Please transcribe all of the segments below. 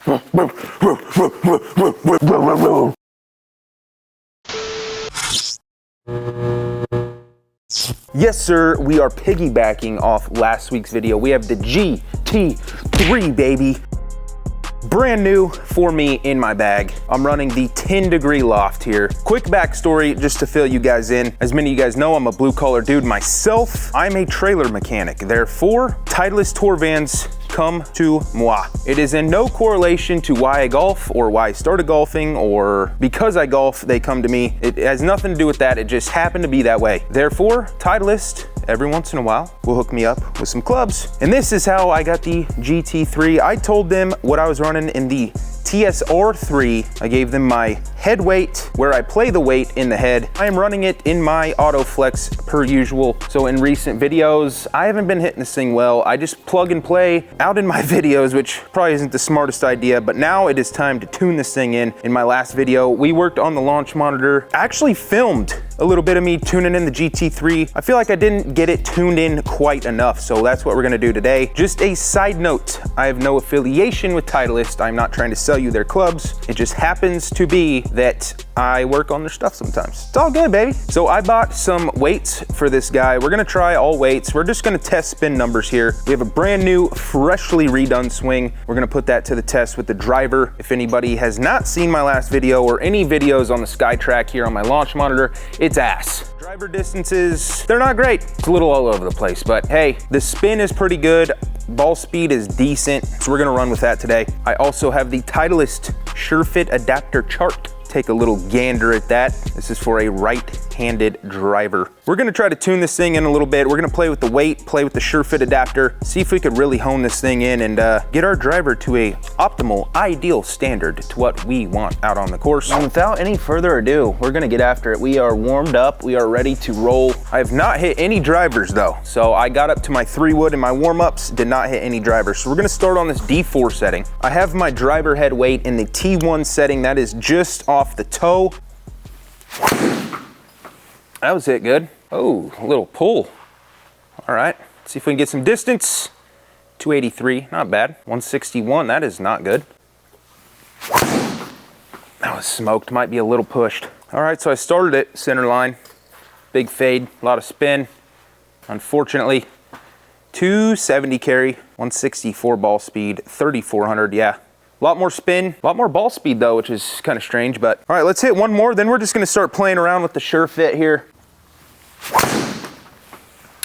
Yes, sir, we are piggybacking off last week's video. We have the GT3, baby. Brand new for me in my bag. I'm running the 10-degree loft here. Quick backstory just to fill you guys in. As many of you guys know, I'm a blue collar dude myself. I'm a trailer mechanic. Therefore, Titleist tour vans come to moi. It is in no correlation to why I golf or why I started golfing or because I golf, they come to me. It has nothing to do with that. It just happened to be that way. Therefore, Titleist, every once in a while, will hook me up with some clubs. And this is how I got the GT3. I told them what I was running in the TSR3. I gave them my head weight, where I play the weight in the head. I am running it in my AutoFlex per usual. So in recent videos, I haven't been hitting this thing well. I just plug and play out in my videos, which probably isn't the smartest idea, but now it is time to tune this thing in. In my last video, we worked on the launch monitor. I actually filmed a little bit of me tuning in the GT3. I feel like I didn't get it tuned in quite enough, so that's what we're gonna do today. Just a side note, I have no affiliation with Titleist. I'm not trying to sell you their clubs. It just happens to be that I work on their stuff sometimes. It's all good, baby. So I bought some weights for this guy. We're gonna try all weights. We're just gonna test spin numbers here. We have a brand new, freshly redone swing. We're gonna put that to the test with the driver. If anybody has not seen my last video or any videos on the SkyTrack here on my launch monitor, it's ass. Driver distances, they're not great. It's a little all over the place, but hey, the spin is pretty good. Ball speed is decent, so we're gonna run with that today. I also have the Titleist SureFit adapter chart. Take a little gander at that. This is for a right-handed driver. We're gonna try to tune this thing in a little bit. We're gonna play with the weight, play with the SureFit adapter, see if we could really hone this thing in and get our driver to a optimal, ideal standard to what we want out on the course. And without any further ado, we're gonna get after it. We are warmed up, we are ready to roll. I have not hit any drivers though. So I got up to my 3-wood in my warm-ups, did not hit any drivers. So we're gonna start on this D4 setting. I have my driver head weight in the T1 setting. That is just off the toe. That was it good. Oh, a little pull. All right, let's see if we can get some distance. 283, not bad. 161, that is not good. That was smoked, might be a little pushed. All right, so I started it center line. Big fade, a lot of spin. Unfortunately, 270 carry, 164 ball speed, 3,400, yeah. A lot more spin, a lot more ball speed though, which is kind of strange, but all right, let's hit one more, then we're just gonna start playing around with the SureFit here.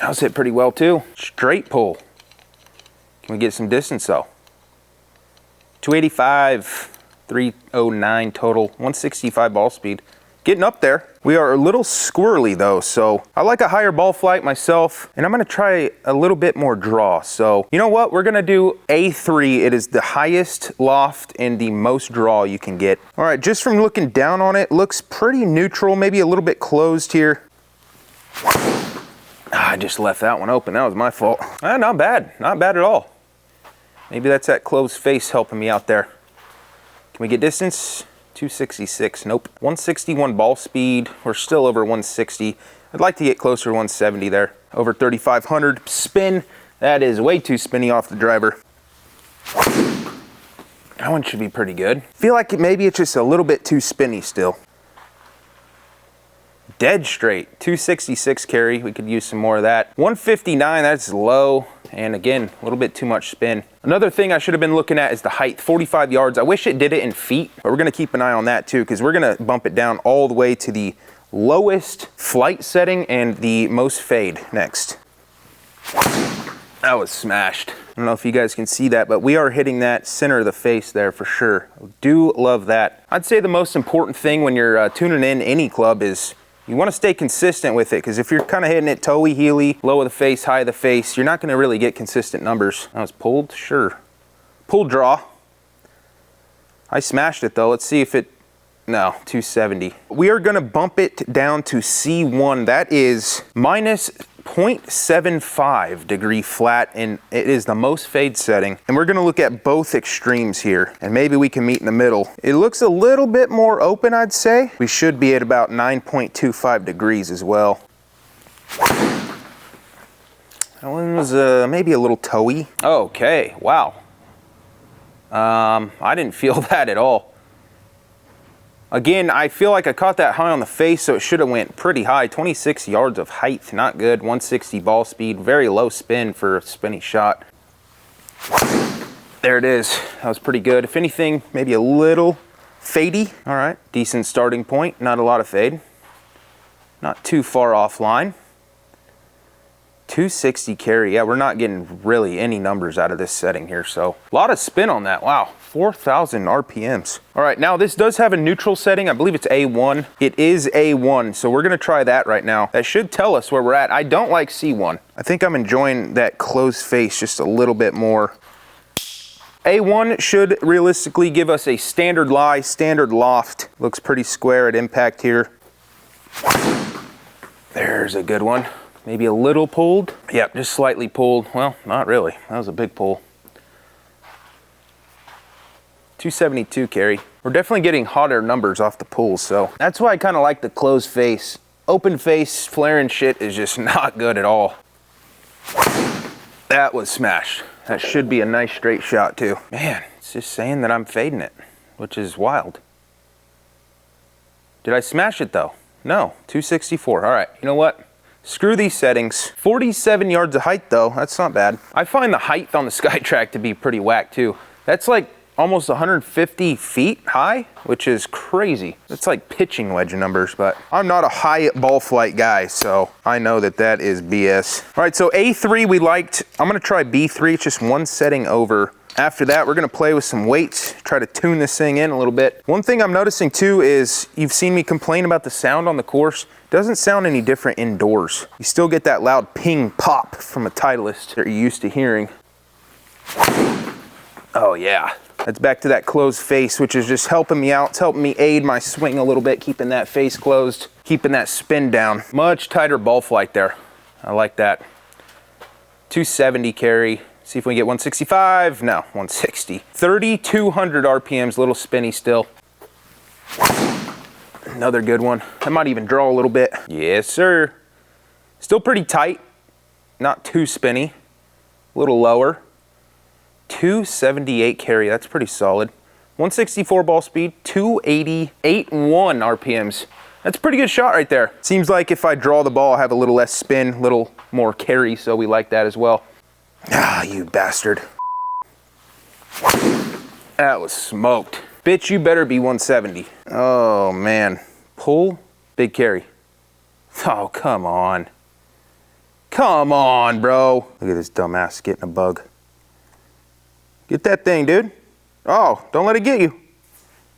That was hit pretty well too. Straight pull. Can we get some distance though? 285, 309 total, 165 ball speed. Getting up there. We are a little squirrely though, so I like a higher ball flight myself, and I'm gonna try a little bit more draw. So you know what, we're gonna do A3. It is the highest loft and the most draw you can get. All right, just from looking down on it, looks pretty neutral, maybe a little bit closed here. I just left that one open, that was my fault. Not bad at all. Maybe that's that closed face helping me out there. Can we get distance? 266, nope. 161 ball speed, we're still over 160. I'd like to get closer to 170 there. Over 3,500 spin, that is way too spinny off the driver. That one should be pretty good. Feel like maybe it's just a little bit too spinny still. Dead straight, 266 carry, we could use some more of that. 159, that's low, and again, a little bit too much spin. Another thing I should have been looking at is the height, 45 yards. I wish it did it in feet, but we're gonna keep an eye on that too, because we're gonna bump it down all the way to the lowest flight setting and the most fade next. That was smashed. I don't know if you guys can see that, but we are hitting that center of the face there for sure. I do love that. I'd say the most important thing when you're tuning in any club is you want to stay consistent with it, because if you're kind of hitting it toey, heely, low of the face, high of the face, you're not going to really get consistent numbers. That was pulled, sure. Pull draw. I smashed it though. Let's see if it, no, 270. We are going to bump it down to C1. That is minus 0.75 degree flat, and it is the most fade setting. And we're gonna look at both extremes here, and maybe we can meet in the middle. It looks a little bit more open, I'd say. We should be at about 9.25 degrees as well. That one was maybe a little toey. Okay, wow. I didn't feel that at all. Again, I feel like I caught that high on the face, so it should have went pretty high. 26 yards of height, not good. 160 ball speed, very low spin for a spinny shot. There it is. That was pretty good. If anything, maybe a little fadey. All right, decent starting point. Not a lot of fade. Not too far offline. 260 carry. Yeah, we're not getting really any numbers out of this setting here, so a lot of spin on that. Wow, 4,000 RPMs. All right, now this does have a neutral setting. I believe it's A1. It is A1, so we're gonna try that right now. That should tell us where we're at. I don't like C1. I think I'm enjoying that closed face just a little bit more. A1 should realistically give us a standard lie, standard loft. Looks pretty square at impact here. There's a good one. Maybe a little pulled. Yep, just slightly pulled. Well, not really. That was a big pull. 272 carry. We're definitely getting hotter numbers off the pulls, so that's why I kind of like the closed face. Open face, flaring shit is just not good at all. That was smashed. That should be a nice straight shot too. Man, it's just saying that I'm fading it, which is wild. Did I smash it though? No, 264. All right, you know what? Screw these settings. 47 yards of height though, that's not bad. I find the height on the SkyTrak to be pretty whack too. That's like almost 150 feet high, which is crazy. It's like pitching wedge numbers, but I'm not a high ball flight guy, so I know that that is BS. All right, so A3 we liked. I'm gonna try B3, it's just one setting over. After that, we're gonna play with some weights, try to tune this thing in a little bit. One thing I'm noticing too is you've seen me complain about the sound on the course. Doesn't sound any different indoors. You still get that loud ping pop from a Titleist that you're used to hearing. Oh yeah, that's back to that closed face, which is just helping me out. It's helping me aid my swing a little bit, keeping that face closed, keeping that spin down. Much tighter ball flight there. I like that. 270 carry. See if we can get 165. No, 160. 3,200 RPMs, little spinny still. Another good one. I might even draw a little bit. Yes, sir. Still pretty tight. Not too spinny. A little lower. 278 carry, that's pretty solid. 164 ball speed, 288.1 RPMs. That's a pretty good shot right there. Seems like if I draw the ball, I have a little less spin, a little more carry, so we like that as well. Ah, you bastard. That was smoked. Bitch, you better be 170. Oh, man. Pull, big carry. Oh, come on. Come on, bro. Look at this dumbass getting a bug. Get that thing, dude. Oh, don't let it get you.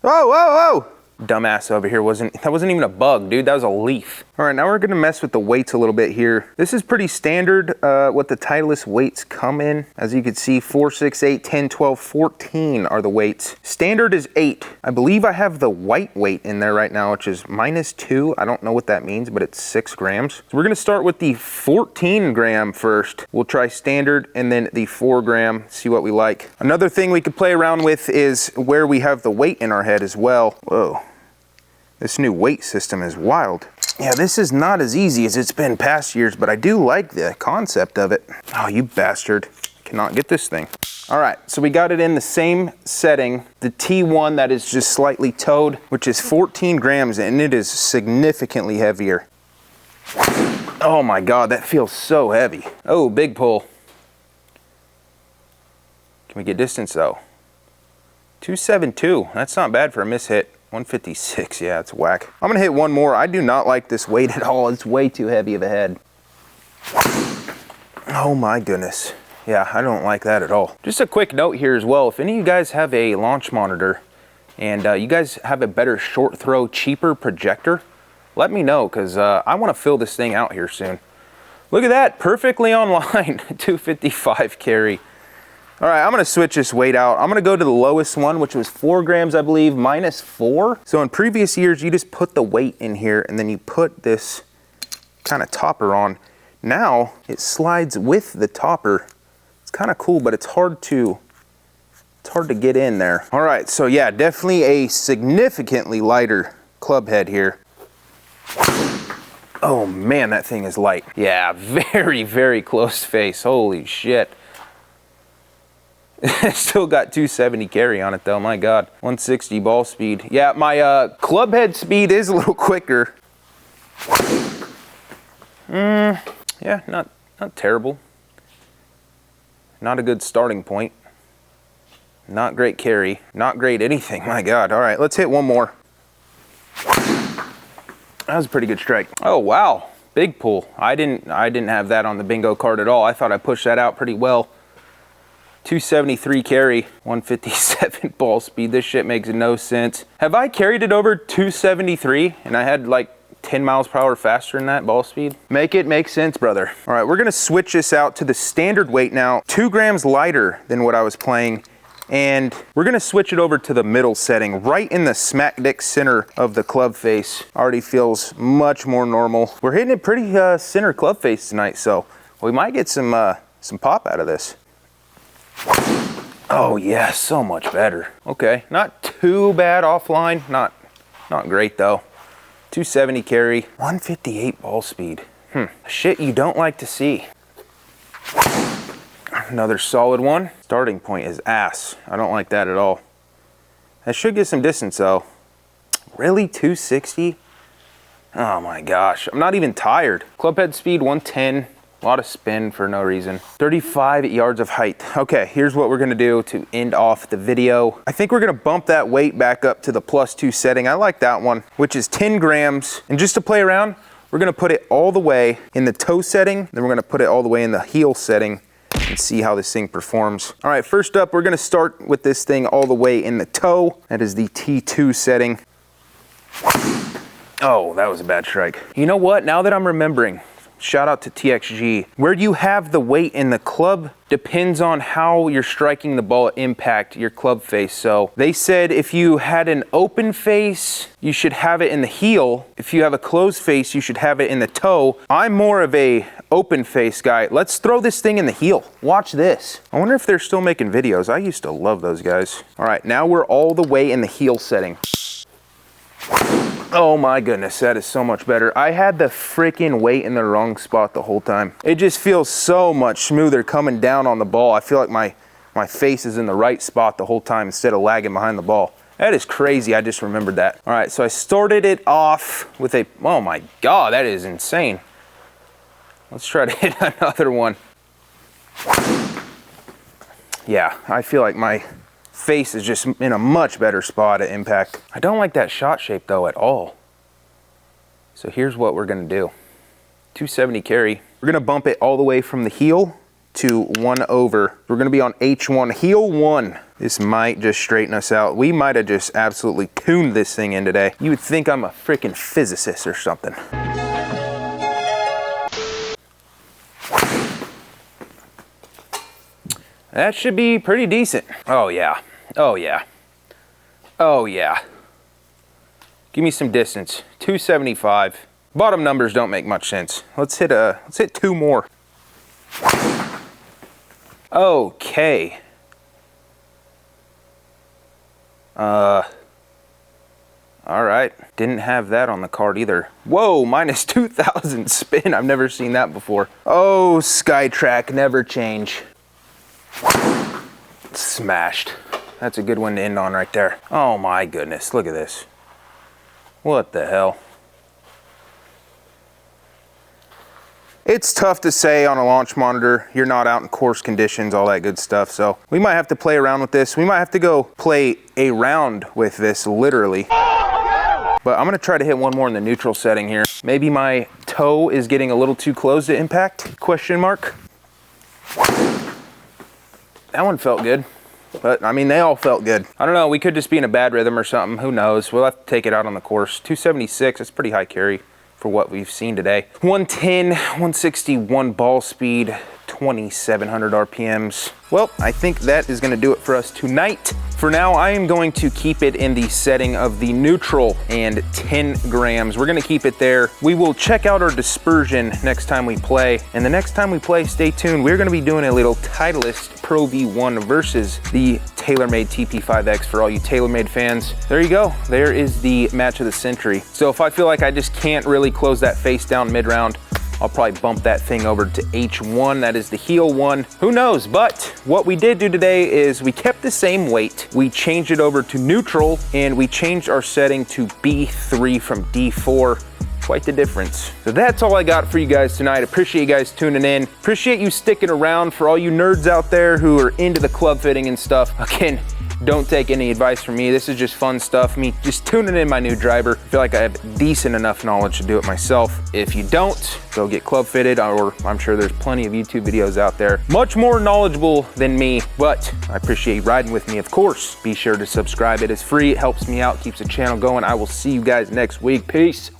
Oh, whoa, whoa. Dumbass over here that wasn't even a bug, dude. That was a leaf. All right, now we're gonna mess with the weights a little bit here. This is pretty standard what the Titleist weights come in. As you can see, 4, 6, 8, 10, 12, 14 are the weights. Standard is 8. I believe I have the white weight in there right now, which is -2. I don't know what that means, but it's 6 grams. So we're gonna start with the 14 gram first. We'll try standard and then the 4 gram, see what we like. Another thing we could play around with is where we have the weight in our head as well. Whoa. This new weight system is wild. Yeah, this is not as easy as it's been past years, but I do like the concept of it. Oh, you bastard. Cannot get this thing. All right, so we got it in the same setting, the T1 that is just slightly towed, which is 14 grams, and it is significantly heavier. Oh my God, that feels so heavy. Oh, big pull. Can we get distance though? 272, that's not bad for a miss hit. 156, yeah, it's whack. I'm gonna hit one more. I do not like this weight at all. It's way too heavy of a head. Oh my goodness. Yeah, I don't like that at all. Just a quick note here as well. If any of you guys have a launch monitor and you guys have a better short throw, cheaper projector, let me know, because I wanna fill this thing out here soon. Look at that, perfectly on line, 255 carry. All right, I'm gonna switch this weight out. I'm gonna go to the lowest one, which was 4 grams, I believe, -4. So in previous years, you just put the weight in here and then you put this kind of topper on. Now it slides with the topper. It's kind of cool, but it's hard to get in there. All right, so yeah, definitely a significantly lighter club head here. Oh man, that thing is light. Yeah, very, very close face, holy shit. Still got 270 carry on it though, my God. 160 ball speed. Yeah, my club head speed is a little quicker. Yeah, not terrible. Not a good starting point. Not great carry. Not great anything, my God. All right, let's hit one more. That was a pretty good strike. Oh, wow. Big pull. I didn't have that on the bingo card at all. I thought I pushed that out pretty well. 273 carry, 157 ball speed. This shit makes no sense. Have I carried it over 273 and I had like 10 miles per hour faster than that ball speed? Make it make sense, brother. All right, we're gonna switch this out to the standard weight now. 2 grams lighter than what I was playing. And we're gonna switch it over to the middle setting, right in the smack dick center of the club face. Already feels much more normal. We're hitting it pretty center club face tonight, so we might get some pop out of this. Oh yeah, so much better. Okay, not too bad offline. Not great though. 270 carry, 158 ball speed. Shit you don't like to see. Another solid one. Starting point is ass. I don't like that at all. That should get some distance though. Really, 260? Oh my gosh, I'm not even tired. Club head speed 110. A lot of spin for no reason. 35 yards of height. Okay, here's what we're gonna do to end off the video. I think we're gonna bump that weight back up to the +2 setting. I like that one, which is 10 grams. And just to play around, we're gonna put it all the way in the toe setting, then we're gonna put it all the way in the heel setting and see how this thing performs. All right, first up, we're gonna start with this thing all the way in the toe. That is the T2 setting. Oh, that was a bad strike. You know what, now that I'm remembering, shout out to TXG. Where you have the weight in the club depends on how you're striking the ball impact your club face. So they said if you had an open face, you should have it in the heel. If you have a closed face, you should have it in the toe. I'm more of a open face guy. Let's throw this thing in the heel. Watch this. I wonder if they're still making videos. I used to love those guys. All right, now we're all the way in the heel setting. Oh my goodness, that is so much better. I had the freaking weight in the wrong spot the whole time. It just feels so much smoother coming down on the ball. I feel like my face is in the right spot the whole time instead of lagging behind the ball. That is crazy, I just remembered that. All right, so I started it off with a, oh my God, that is insane. Let's try to hit another one. Yeah, I feel like my face is just in a much better spot at impact. I don't like that shot shape though at all. So here's what we're gonna do. 270 carry. We're gonna bump it all the way from the heel to 1 over. We're gonna be on H1, heel 1. This might just straighten us out. We might have just absolutely tuned this thing in today. You would think I'm a freaking physicist or something. That should be pretty decent. Oh yeah, oh yeah, oh yeah. Give me some distance, 275. Bottom numbers don't make much sense. Let's hit 2 more. Okay. All right, didn't have that on the card either. Whoa, minus 2,000 spin. I've never seen that before. Oh, SkyTrack, never change. Smashed. That's a good one to end on right there. Oh my goodness, look at this. What the hell? It's tough to say on a launch monitor. You're not out in course conditions, all that good stuff. So we might have to play around with this. We might have to go play a round with this, literally. But I'm gonna try to hit one more in the neutral setting here. Maybe my toe is getting a little too close to impact, question mark. That one felt good, but I mean, they all felt good. I don't know, we could just be in a bad rhythm or something, who knows? We'll have to take it out on the course. 276, that's pretty high carry for what we've seen today. 110, 161 ball speed, 2,700 RPMs. Well, I think that is gonna do it for us tonight. For now, I am going to keep it in the setting of the neutral and 10 grams. We're gonna keep it there. We will check out our dispersion next time we play. And the next time we play, stay tuned. We're gonna be doing a little Titleist Pro V1 versus the TaylorMade TP5X for all you TaylorMade fans. There you go. There is the match of the century. So if I feel like I just can't really close that face down mid-round, I'll probably bump that thing over to H1. That is the heel one. Who knows? But what we did do today is we kept the same weight. We changed it over to neutral and we changed our setting to B3 from D4. Quite the difference. So that's all I got for you guys tonight. Appreciate you guys tuning in. Appreciate you sticking around. For all you nerds out there who are into the club fitting and stuff, again, don't take any advice from me. This is just fun stuff. Me just tuning in my new driver. I feel like I have decent enough knowledge to do it myself. If you don't, go get club fitted, or I'm sure there's plenty of YouTube videos out there much more knowledgeable than me, but I appreciate you riding with me, of course. Be sure to subscribe. It is free. It helps me out, keeps the channel going. I will see you guys next week. Peace.